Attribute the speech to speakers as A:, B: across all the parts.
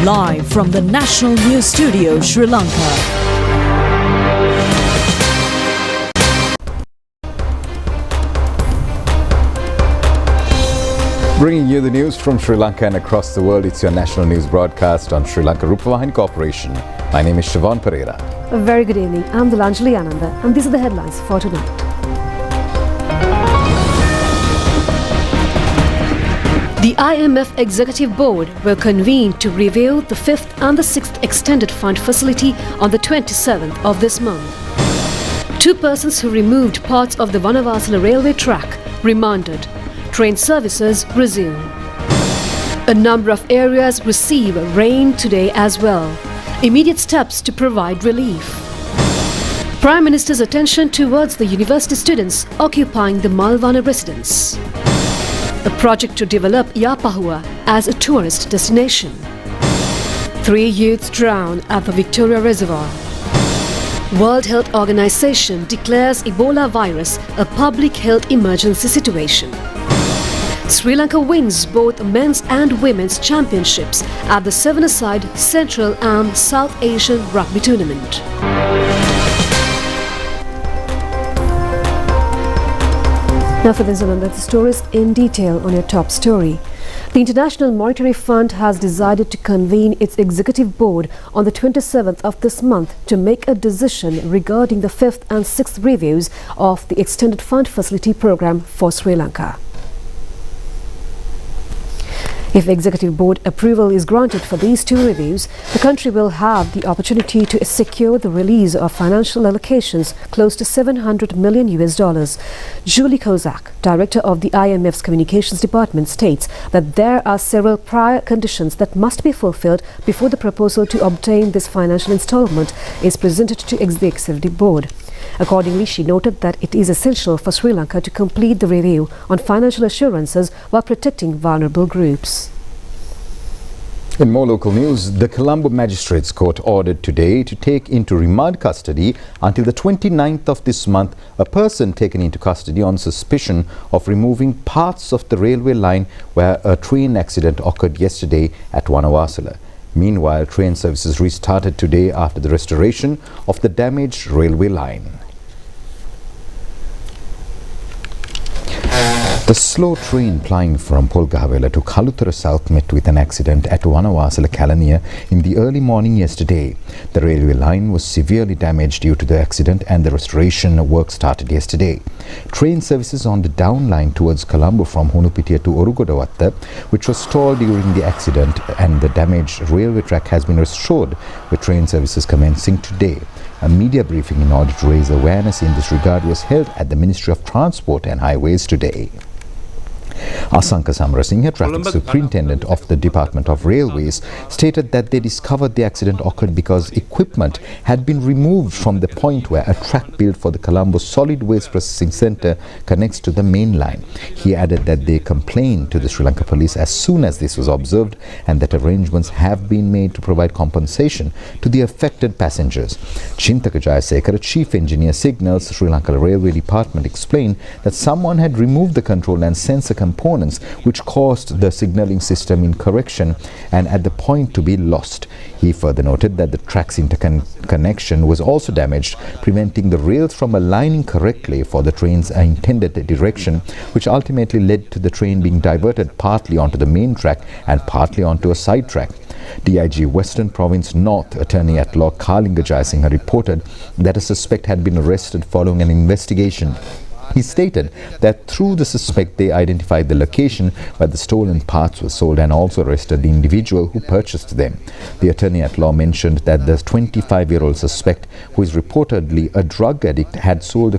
A: Live from the National News Studio, Sri Lanka.
B: Bringing you the news from Sri Lanka and across the world, it's your national news broadcast on Sri Lanka Rupavahini Corporation. My name is Siobhan Pereira.
C: A very good evening. I'm Dilanjali Ananda, and these are the headlines for tonight. The IMF Executive Board will convene to review the 5th and the 6th Extended Fund Facility on the 27th of this month. Two persons who removed parts of the Vanavasala railway track remanded. Train services resume. A number of areas receive rain today as well. Immediate steps to provide relief. Prime Minister's attention towards the university students occupying the Malvana residence. A project to develop Yapahua as a tourist destination. 3 youths drowned at the Victoria Reservoir. World Health Organization declares Ebola virus a public health emergency situation. Sri Lanka wins both men's and women's championships at the 7-a-side Central and South Asian Rugby Tournament. Now for this and other stories in detail on your top story. The International Monetary Fund has decided to convene its executive board on the 27th of this month to make a decision regarding the 5th and 6th reviews of the Extended Fund Facility Program for Sri Lanka. If Executive Board approval is granted for these two reviews, the country will have the opportunity to secure the release of financial allocations close to $700 million. Julie Kozak, director of the IMF's Communications Department, states that there are several prior conditions that must be fulfilled before the proposal to obtain this financial installment is presented to the Executive Board. Accordingly, she noted that it is essential for Sri Lanka to complete the review on financial assurances while protecting vulnerable groups.
B: In more local news, the Colombo Magistrates Court ordered today to take into remand custody until the 29th of this month a person taken into custody on suspicion of removing parts of the railway line where a train accident occurred yesterday at Vanavasala. Meanwhile, train services restarted today after the restoration of the damaged railway line. The slow train plying from Polgahawela to Kalutara South met with an accident at Vanavasala Kalaniya in the early morning yesterday. The railway line was severely damaged due to the accident and the restoration work started yesterday. Train services on the down line towards Colombo from Hunupitiya to Orugodawatta, which was stalled during the accident, and the damaged railway track has been restored, with train services commencing today. A media briefing in order to raise awareness in this regard was held at the Ministry of Transport and Highways today. Asanka Samarasinghe, Traffic Superintendent of the Department of Railways, stated that they discovered the accident occurred because equipment had been removed from the point where a track built for the Colombo Solid Waste Processing Centre connects to the main line. He added that they complained to the Sri Lanka Police as soon as this was observed and that arrangements have been made to provide compensation to the affected passengers. Chintaka Jayasekara, Chief Engineer Signals, Sri Lanka Railway Department, explained that someone had removed the control and sensor components which caused the signalling system in correction and at the point to be lost. He further noted that the track's interconnection was also damaged, preventing the rails from aligning correctly for the train's intended direction, which ultimately led to the train being diverted partly onto the main track and partly onto a side track. DIG Western Province North Attorney at Law Kalinga Jayasinghe reported that a suspect had been arrested following an investigation. He stated that through the suspect they identified the location where the stolen parts were sold and also arrested the individual who purchased them. The attorney at law mentioned that the 25-year-old suspect, who is reportedly a drug addict, had sold the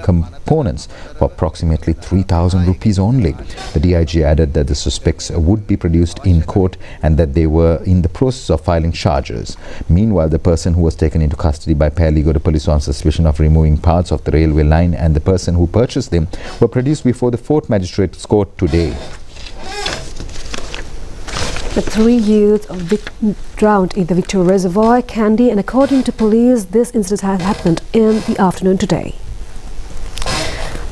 B: components for approximately 3,000 rupees only. The DIG added that the suspects would be produced in court and that they were in the process of filing charges. Meanwhile, the person who was taken into custody by Paligoda police on suspicion of removing parts of the railway line and the person who purchased them were produced before the 4th Magistrates Court today.
C: The 3 youths drowned in the Victoria Reservoir, Kandy, and according to police, this incident had happened in the afternoon today.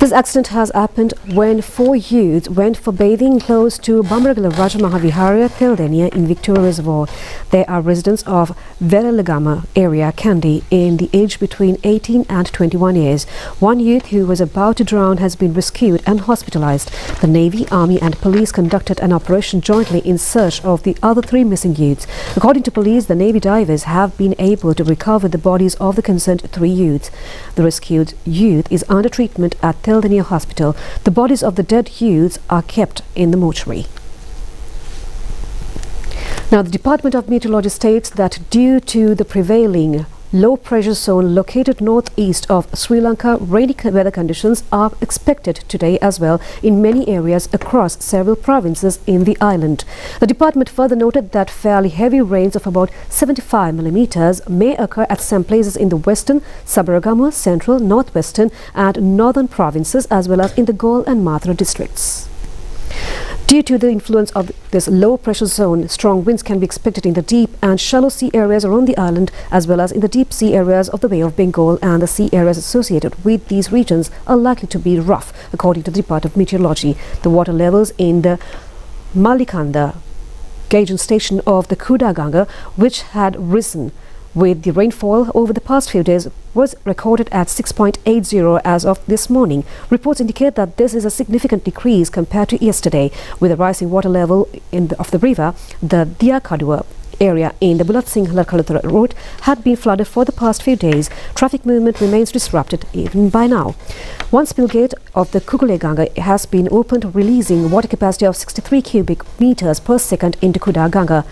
C: This accident has happened when 4 youths went for bathing close to Bamragala Raja Mahaviharya Tildenia in Victoria Reservoir. They are residents of Veralagama area, Kandy, in the age between 18 and 21 years. One youth who was about to drown has been rescued and hospitalized. The Navy, Army and police conducted an operation jointly in search of the other 3 missing youths. According to police, the Navy divers have been able to recover the bodies of the concerned 3 youths. The rescued youth is under treatment at Tildenia Hospital. The bodies of the dead youths are kept in the mortuary. Now, the Department of Meteorology states that due to the prevailing low pressure zone located northeast of Sri Lanka, rainy weather conditions are expected today as well in many areas across several provinces in the island. The department further noted that fairly heavy rains of about 75 millimeters may occur at some places in the western, Sabaragama, central, northwestern and northern provinces as well as in the Galle and Mathura districts. Due to the influence of this low pressure zone, strong winds can be expected in the deep and shallow sea areas around the island as well as in the deep sea areas of the Bay of Bengal, and the sea areas associated with these regions are likely to be rough, according to the Department of Meteorology. The water levels in the Malikanda gauging station of the Kudaganga, which had risen with the rainfall over the past few days, was recorded at 6.80 as of this morning. Reports indicate that this is a significant decrease compared to yesterday. With a rising water level of the river, the Diakadua area in the Bulat Singh Larkalutra road had been flooded for the past few days. Traffic movement remains disrupted even by now. One spill gate of the Kukuleganga has been opened, releasing water capacity of 63 cubic meters per second into Kudaganga.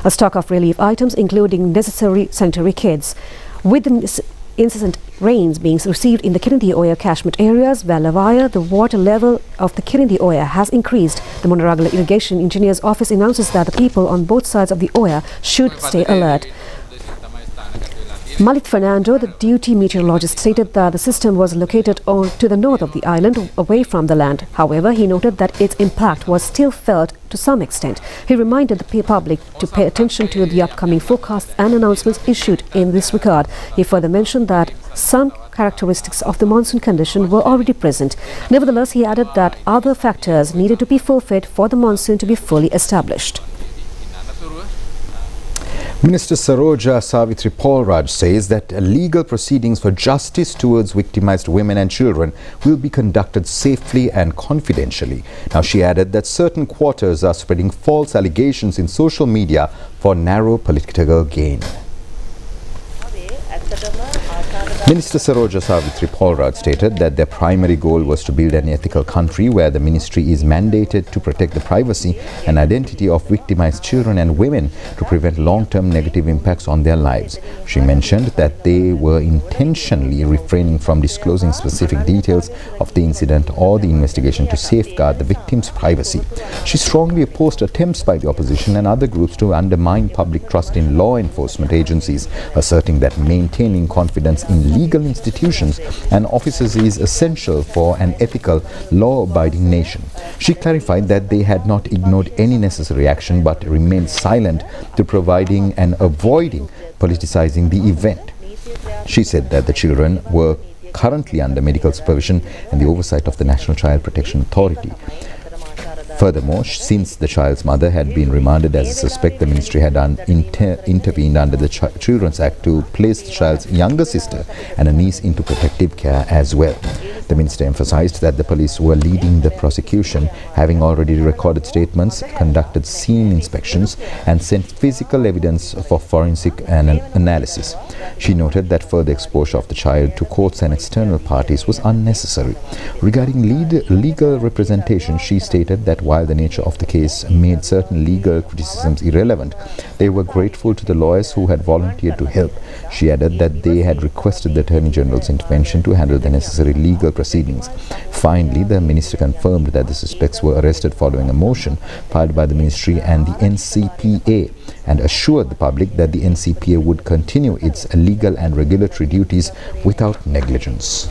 C: A stock of relief items including necessary sanitary kits. With the incessant rains being received in the Kirindi Oya catchment areas, Valavaya, the water level of the Kirindi Oya has increased. The Monaragala Irrigation Engineer's Office announces that the people on both sides of the Oya should stay alert. Malik Fernando, the duty meteorologist, stated that the system was located to the north of the island, away from the land. However, he noted that its impact was still felt to some extent. He reminded the public to pay attention to the upcoming forecasts and announcements issued in this regard. He further mentioned that some characteristics of the monsoon condition were already present. Nevertheless, he added that other factors needed to be fulfilled for the monsoon to be fully established.
B: Minister Saroja Savitri Paulraj says that legal proceedings for justice towards victimized women and children will be conducted safely and confidentially. Now, she added that certain quarters are spreading false allegations in social media for narrow political gain. Minister Saroja Savitri Paulraj stated that their primary goal was to build an ethical country where the ministry is mandated to protect the privacy and identity of victimized children and women to prevent long-term negative impacts on their lives. She mentioned that they were intentionally refraining from disclosing specific details of the incident or the investigation to safeguard the victim's privacy. She strongly opposed attempts by the opposition and other groups to undermine public trust in law enforcement agencies, asserting that maintaining confidence in legal institutions and officers is essential for an ethical, law-abiding nation. She clarified that they had not ignored any necessary action but remained silent to providing and avoiding politicizing the event. She said that the children were currently under medical supervision and the oversight of the National Child Protection Authority. Furthermore, since the child's mother had been remanded as a suspect, the ministry had intervened under the Children's Act to place the child's younger sister and a niece into protective care as well. The minister emphasized that the police were leading the prosecution, having already recorded statements, conducted scene inspections and sent physical evidence for forensic analysis. She noted that further exposure of the child to courts and external parties was unnecessary. Regarding legal representation, she stated that while the nature of the case made certain legal criticisms irrelevant, they were grateful to the lawyers who had volunteered to help. She added that they had requested the Attorney General's intervention to handle the necessary legal proceedings. Finally, the minister confirmed that the suspects were arrested following a motion filed by the ministry and the NCPA, and assured the public that the NCPA would continue its legal and regulatory duties without negligence.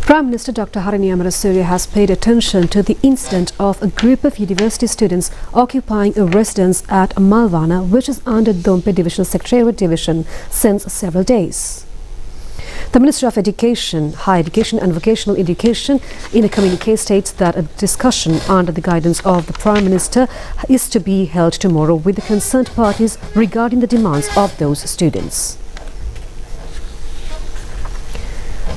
C: Prime Minister Dr. Harini Amarasuri has paid attention to the incident of a group of university students occupying a residence at Malvana, which is under Dompe Divisional Secretariat Division, since several days. The Minister of Education, Higher Education and Vocational Education in a communique states that a discussion under the guidance of the Prime Minister is to be held tomorrow with the concerned parties regarding the demands of those students.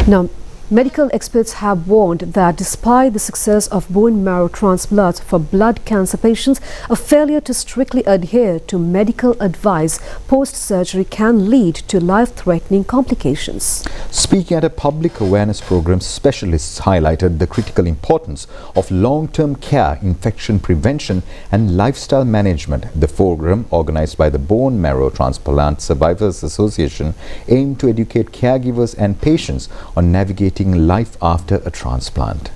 C: Now, medical experts have warned that despite the success of bone marrow transplants for blood cancer patients, a failure to strictly adhere to medical advice post-surgery can lead to life-threatening complications.
B: Speaking at a public awareness program, specialists highlighted the critical importance of long-term care, infection prevention and lifestyle management. The program, organized by the Bone Marrow Transplant Survivors Association, aimed to educate caregivers and patients on navigating life after a transplant.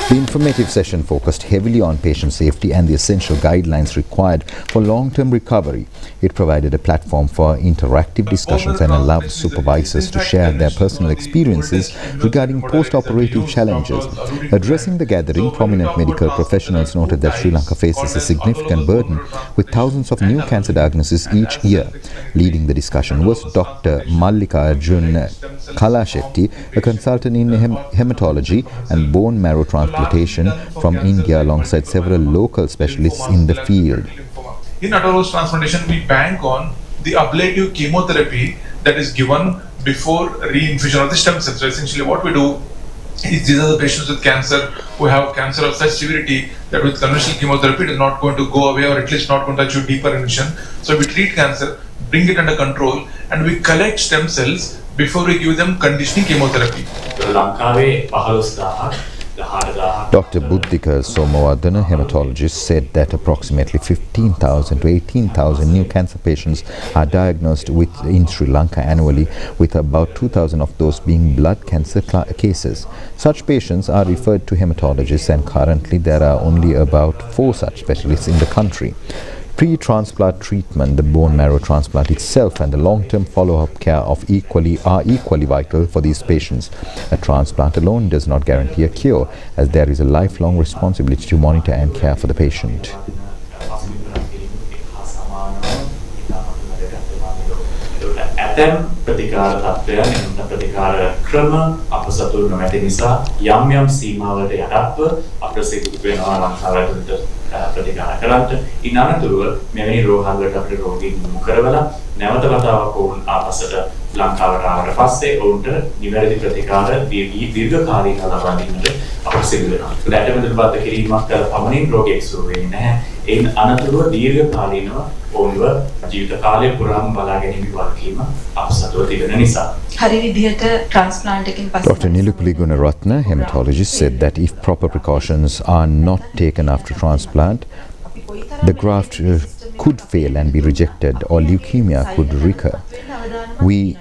B: The informative session focused heavily on patient safety and the essential guidelines required for long-term recovery. It provided a platform for interactive discussions and allowed supervisors to share their personal experiences regarding post-operative challenges. Addressing the gathering, prominent medical professionals noted that Sri Lanka faces a significant burden with thousands of new cancer diagnoses each year. Leading the discussion was Dr. Mallika Arjun Kalashetty, a consultant in hematology and bone marrow transplantation from India, alongside several local specialists in the field.
D: In autologous transplantation, we bank on the ablative chemotherapy that is given before reinfusion of the stem cells. So essentially what we do is, these are the patients with cancer who have cancer of such severity that with conventional chemotherapy it is not going to go away, or at least not going to achieve deeper remission. So we treat cancer, bring it under control, and we collect stem cells before we give them conditioning chemotherapy.
B: Dr. Buddhika Somawardana, hematologist, said that approximately 15,000 to 18,000 new cancer patients are diagnosed in Sri Lanka annually, with about 2,000 of those being blood cancer cases. Such patients are referred to hematologists, and currently there are only about 4 such specialists in the country. Pre-transplant treatment, the bone marrow transplant itself and the long-term follow-up care are equally vital for these patients. A transplant alone does not guarantee a cure, as there is a lifelong responsibility to monitor and care for the patient.
E: ප්‍රතිකාර කරන්න ඉන් අනතුරුව මෙවැනි රෝහල්වලට අපිට රෝගීන් යොමු කරවලා නැවත වතාවක් ඔවුන් ආපස්සට ලංකාවට ආවට පස්සේ ඔවුන්ට නිවැරදි ප්‍රතිකාර දීර්ඝකාලීනව ලබා දීමට අපට සිදු වෙනවා. ඒකට මෙතන බද්ධ කිරීමක් කළ පමණින් රෝගියෙක් සුව වෙන්නේ නැහැ. ඒන් අනතුරුව දීර්ඝකාලීනව ඔවුන්ව ජීවිත කාලය පුරාම බලා ගැනීම වගකීම අපසතුව තිබෙන නිසා.
B: Dr. Nilupuli Gunaratna, hematologist, said that if proper precautions are not taken after transplant, the graft could fail and be rejected, or leukemia could recur.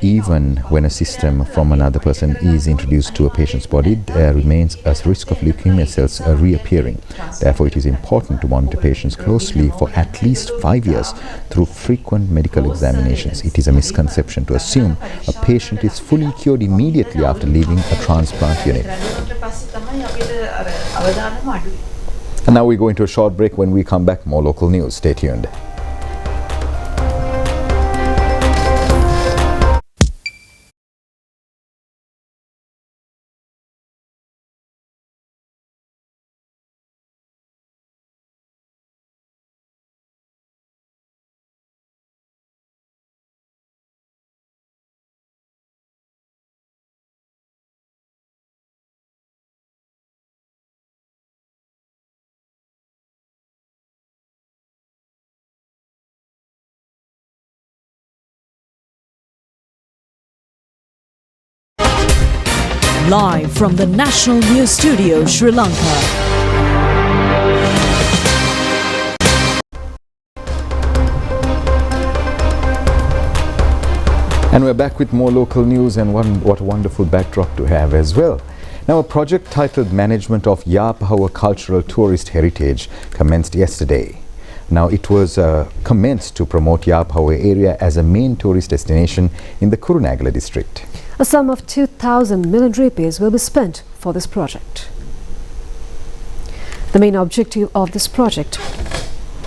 B: Even when a system from another person is introduced to a patient's body, there remains a risk of leukemia cells reappearing. Therefore, it is important to monitor patients closely for at least 5 years through frequent medical examinations. It is a misconception to assume a patient is fully cured immediately after leaving a transplant unit. And now we go into a short break. When we come back, more local news. Stay tuned.
A: Live from the National News Studio, Sri Lanka.
B: And we're back with more local news, and what a wonderful backdrop to have as well. Now, a project titled Management of Yapahawa Cultural Tourist Heritage commenced yesterday. Now, it was commenced to promote Yapahawa area as a main tourist destination in the Kurunegala district.
C: A sum of 2,000 million rupees will be spent for this project. The main objective of this project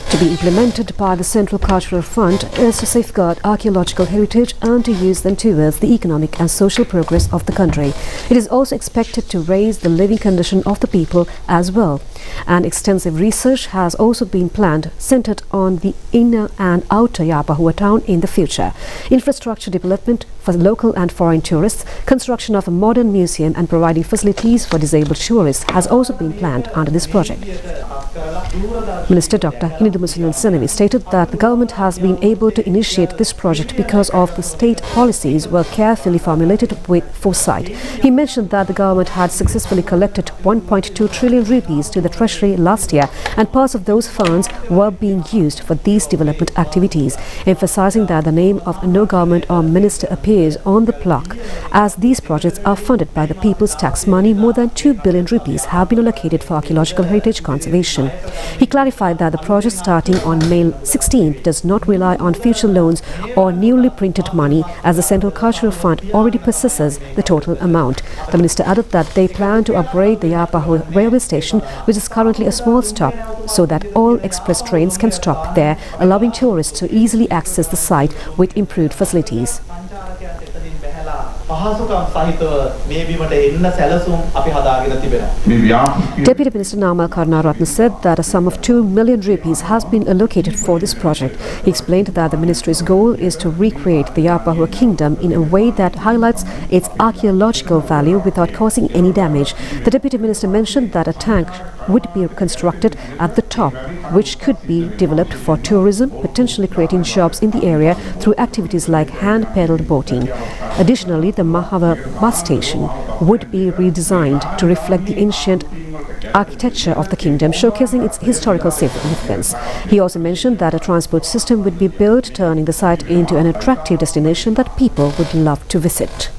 C: to be implemented by the Central Cultural Fund is to safeguard archaeological heritage and to use them towards the economic and social progress of the country. It is also expected to raise the living condition of the people as well. And extensive research has also been planned centered on the inner and outer Yapahua town in the future. Infrastructure development for local and foreign tourists, construction of a modern museum and providing facilities for disabled tourists has also been planned under this project. Minister Dr. Hinidumusilian Senavi stated that the government has been able to initiate this project because of the state policies were carefully formulated with foresight. He mentioned that the government had successfully collected 1.2 trillion rupees to the treasury last year and parts of those funds were being used for these development activities, emphasizing that the name of no government or minister appears on the plaque. As these projects are funded by the people's tax money, more than 2 billion rupees have been allocated for archaeological heritage conservation. He clarified that the project starting on May 16th does not rely on future loans or newly printed money, as the Central Cultural Fund already possesses the total amount. The minister added that they plan to upgrade the Yapahua railway station, which is currently a small stop, so that all express trains can stop there, allowing tourists to easily access the site with improved facilities. Deputy Minister Namal Karunaratne said that a sum of 2 million rupees has been allocated for this project. He explained that the ministry's goal is to recreate the Yapahua kingdom in a way that highlights its archaeological value without causing any damage. The Deputy Minister mentioned that a tank would be constructed at the top, which could be developed for tourism, potentially creating jobs in the area through activities like hand-paddled boating. Additionally, the Mahava bus station would be redesigned to reflect the ancient architecture of the kingdom, showcasing its historical significance. He also mentioned that a transport system would be built, turning the site into an attractive destination that people would love to visit.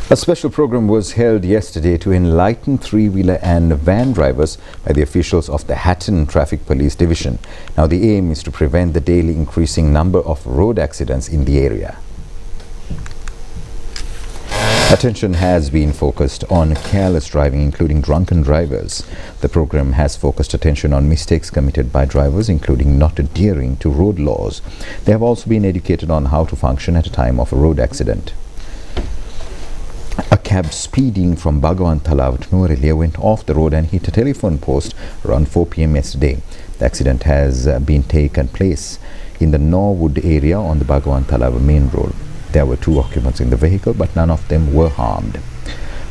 B: A special program was held yesterday to enlighten three-wheeler and van drivers by the officials of the Hatton Traffic Police Division. Now, the aim is to prevent the daily increasing number of road accidents in the area. Attention has been focused on careless driving, including drunken drivers. The program has focused attention on mistakes committed by drivers, including not adhering to road laws. They have also been educated on how to function at a time of a road accident. A cab speeding from Bhagawan Talab to Nuwara went off the road and hit a telephone post around 4 p.m. yesterday. The accident has been taken place in the Norwood area on the Bhagawan Talab main road. There were 2 occupants in the vehicle, but none of them were harmed.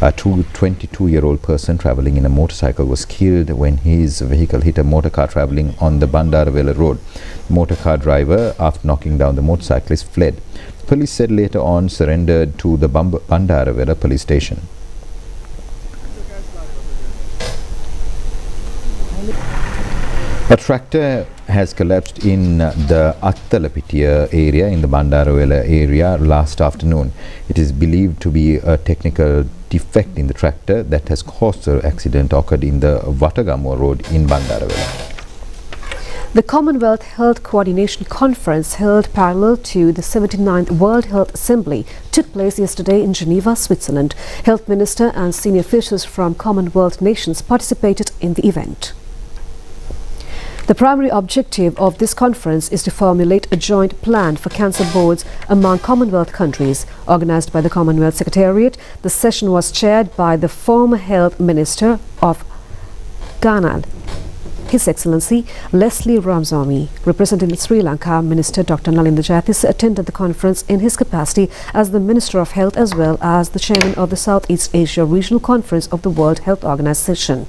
B: A 22-year-old person travelling in a motorcycle was killed when his vehicle hit a motor car travelling on the Bandaravela road. The motor car driver, after knocking down the motorcyclist, fled. Police said later on surrendered to the Bandaravela police station. A tractor has collapsed in the Attalapitia area in the Bandaravela area last afternoon. It is believed to be a technical defect in the tractor that has caused the accident occurred in the Watagamua road in Bandaravela.
C: The Commonwealth Health Coordination Conference, held parallel to the 79th World Health Assembly, took place yesterday in Geneva, Switzerland. Health Minister and senior officials from Commonwealth nations participated in the event. The primary objective of this conference is to formulate a joint plan for cancer boards among Commonwealth countries. Organized by the Commonwealth Secretariat, the session was chaired by the former Health Minister of Ghana, His Excellency Leslie Ramsamy. Representing Sri Lanka, Minister Dr. Nalinda Jathis attended the conference in his capacity as the Minister of Health as well as the Chairman of the Southeast Asia Regional Conference of the World Health Organization.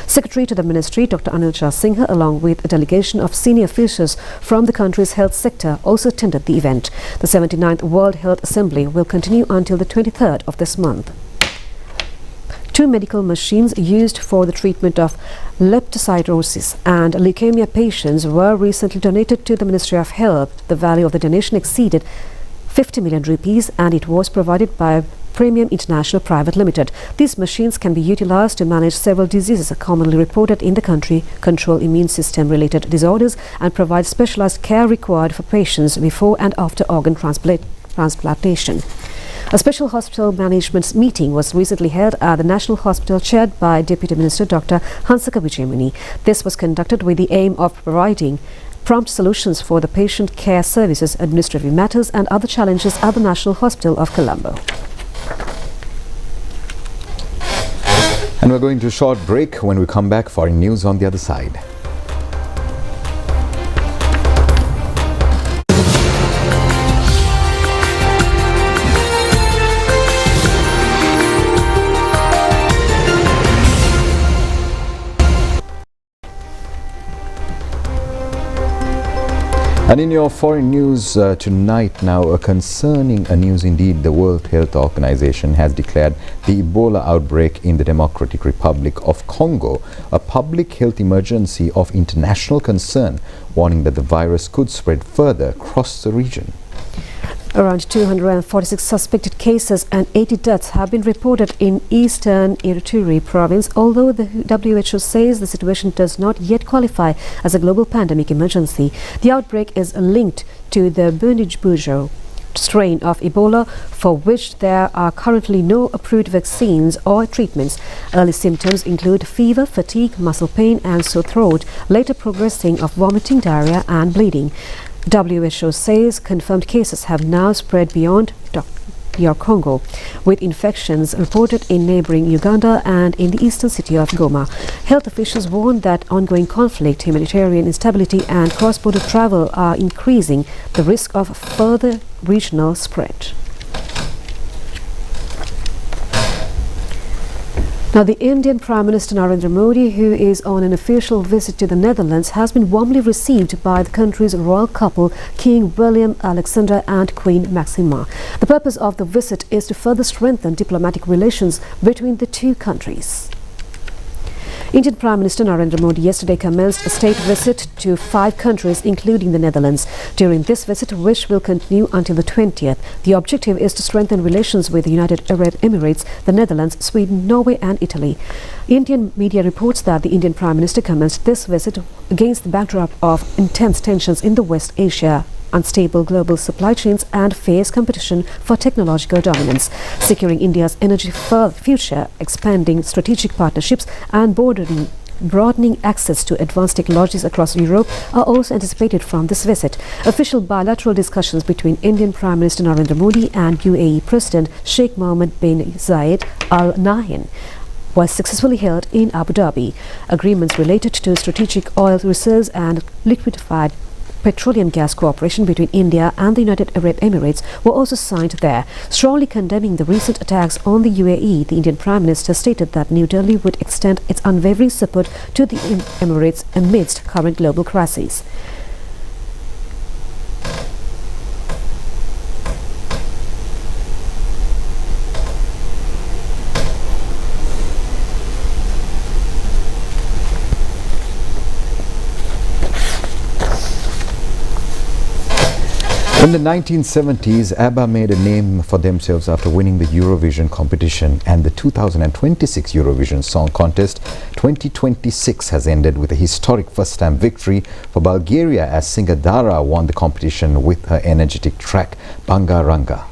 C: Secretary to the Ministry, Dr. Anil Singha, along with a delegation of senior officials from the country's health sector, also attended the event. The 79th World Health Assembly will continue until the 23rd of this month. 2 medical machines used for the treatment of leptospirosis and leukemia patients were recently donated to the Ministry of Health. The value of the donation exceeded 50 million rupees and it was provided by Premium International Private Limited. These machines can be utilized to manage several diseases commonly reported in the country, control immune system related disorders and provide specialized care required for patients before and after organ transplantation. A special hospital management meeting was recently held at the National Hospital chaired by Deputy Minister Dr. Hansaka Vijayamani. This was conducted with the aim of providing prompt solutions for the patient care services, administrative matters and other challenges at the National Hospital of Colombo.
B: And we're going to a short break. When we come back, foreign news on the other side. And in your foreign news tonight, now a concerning news indeed. The World Health Organization has declared the Ebola outbreak in the Democratic Republic of Congo a public health emergency of international concern, warning that the virus could spread further across the region.
C: Around 246 suspected cases and 80 deaths have been reported in eastern Ituri province, although the WHO says the situation does not yet qualify as a global pandemic emergency. The outbreak is linked to the Bundibugyo strain of Ebola, for which there are currently no approved vaccines or treatments. Early symptoms include fever, fatigue, muscle pain and sore throat, later progressing of vomiting, diarrhea and bleeding. WHO says confirmed cases have now spread beyond Congo, with infections reported in neighboring Uganda and in the eastern city of Goma. Health officials warn that ongoing conflict, humanitarian instability and cross-border travel are increasing the risk of further regional spread. Now, the Indian Prime Minister Narendra Modi, who is on an official visit to the Netherlands, has been warmly received by the country's royal couple, King William Alexander and Queen Maxima. The purpose of the visit is to further strengthen diplomatic relations between the two countries. Indian Prime Minister Narendra Modi yesterday commenced a state visit to 5 countries, including the Netherlands. During this visit, which will continue until the 20th, the objective is to strengthen relations with the United Arab Emirates, the Netherlands, Sweden, Norway and Italy. Indian media reports that the Indian Prime Minister commenced this visit against the backdrop of intense tensions in the West Asia, unstable global supply chains and fierce competition for technological dominance. Securing India's energy future, expanding strategic partnerships and broadening access to advanced technologies across Europe are also anticipated from this visit. Official bilateral discussions between Indian Prime Minister Narendra Modi and UAE President Sheikh Mohammed bin Zayed Al Nahyan was successfully held in Abu Dhabi. Agreements related to strategic oil reserves and liquefied petroleum gas cooperation between India and the United Arab Emirates were also signed there. Strongly condemning the recent attacks on the UAE, the Indian Prime Minister stated that New Delhi would extend its unwavering support to the Emirates amidst current global crises.
B: In the 1970s, ABBA made a name for themselves after winning the Eurovision competition, and the 2026 Eurovision Song Contest 2026 has ended with a historic first-time victory for Bulgaria as singer Dara won the competition with her energetic track Banga Ranga.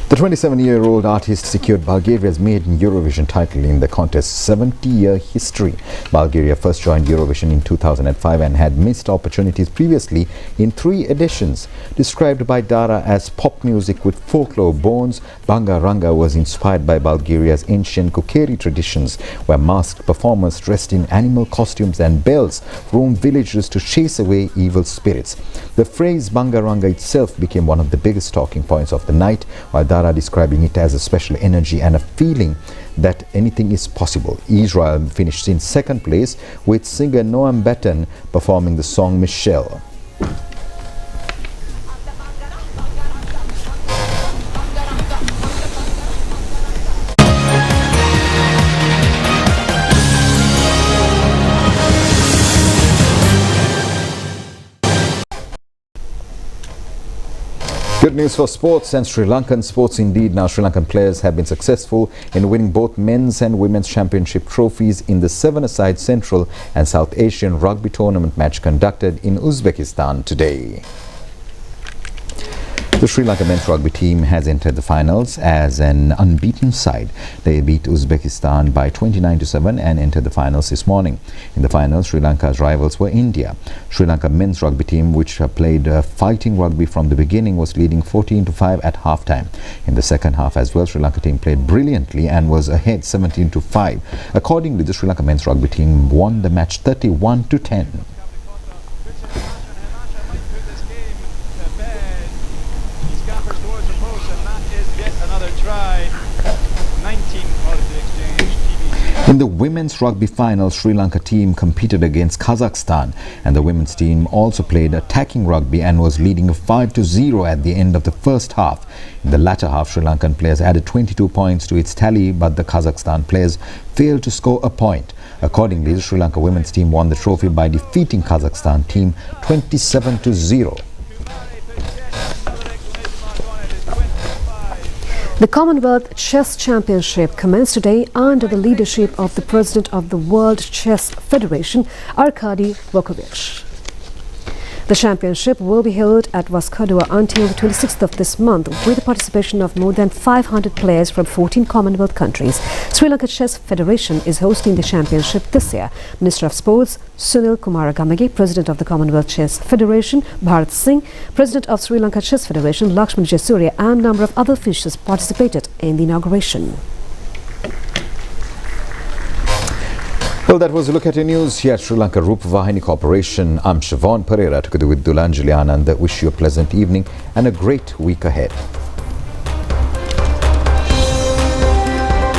B: The 27-year-old artist secured Bulgaria's maiden Eurovision title in the contest's 70-year history. Bulgaria first joined Eurovision in 2005 and had missed opportunities previously in 3 editions. Described by Dara as pop music with folklore bones, Banga Ranga was inspired by Bulgaria's ancient kukeri traditions, where masked performers dressed in animal costumes and bells roamed villages to chase away evil spirits. The phrase Banga Ranga itself became one of the biggest talking points of the night, while Dara describing it as a special energy and a feeling that anything is possible. Israel finished in 2nd place, with singer Noam Batten performing the song Michelle. Good news for sports and Sri Lankan sports indeed. Now Sri Lankan players have been successful in winning both men's and women's championship trophies in the seven-a-side Central and South Asian Rugby tournament match conducted in Uzbekistan today. The Sri Lanka men's rugby team has entered the finals as an unbeaten side. They beat Uzbekistan by 29-7 and entered the finals this morning. In the finals, Sri Lanka's rivals were India. Sri Lanka men's rugby team, which played fighting rugby from the beginning, was leading 14-5 at halftime. In the second half as well, Sri Lanka team played brilliantly and was ahead 17-5. Accordingly, the Sri Lanka men's rugby team won the match 31-10. In the women's rugby final, Sri Lanka team competed against Kazakhstan, and the women's team also played attacking rugby and was leading 5-0 at the end of the first half. In the latter half, Sri Lankan players added 22 points to its tally, but the Kazakhstan players failed to score a point. Accordingly, the Sri Lanka women's team won the trophy by defeating Kazakhstan team 27-0.
C: The Commonwealth Chess Championship commenced today under the leadership of the President of the World Chess Federation, Arkady Vukovich. The championship will be held at Vaskadua until the 26th of this month, with the participation of more than 500 players from 14 Commonwealth countries. Sri Lanka Chess Federation is hosting the championship this year. Minister of Sports Sunil Kumaragamage, President of the Commonwealth Chess Federation Bharat Singh, President of Sri Lanka Chess Federation Lakshman Jayasuriya, and a number of other officials participated in the inauguration.
B: Well, that was a look at your news here at Sri Lanka Rupavahini Corporation. I'm Siobhan Pereira, together with Dulanjali Anand. Wish you a pleasant evening and a great week ahead.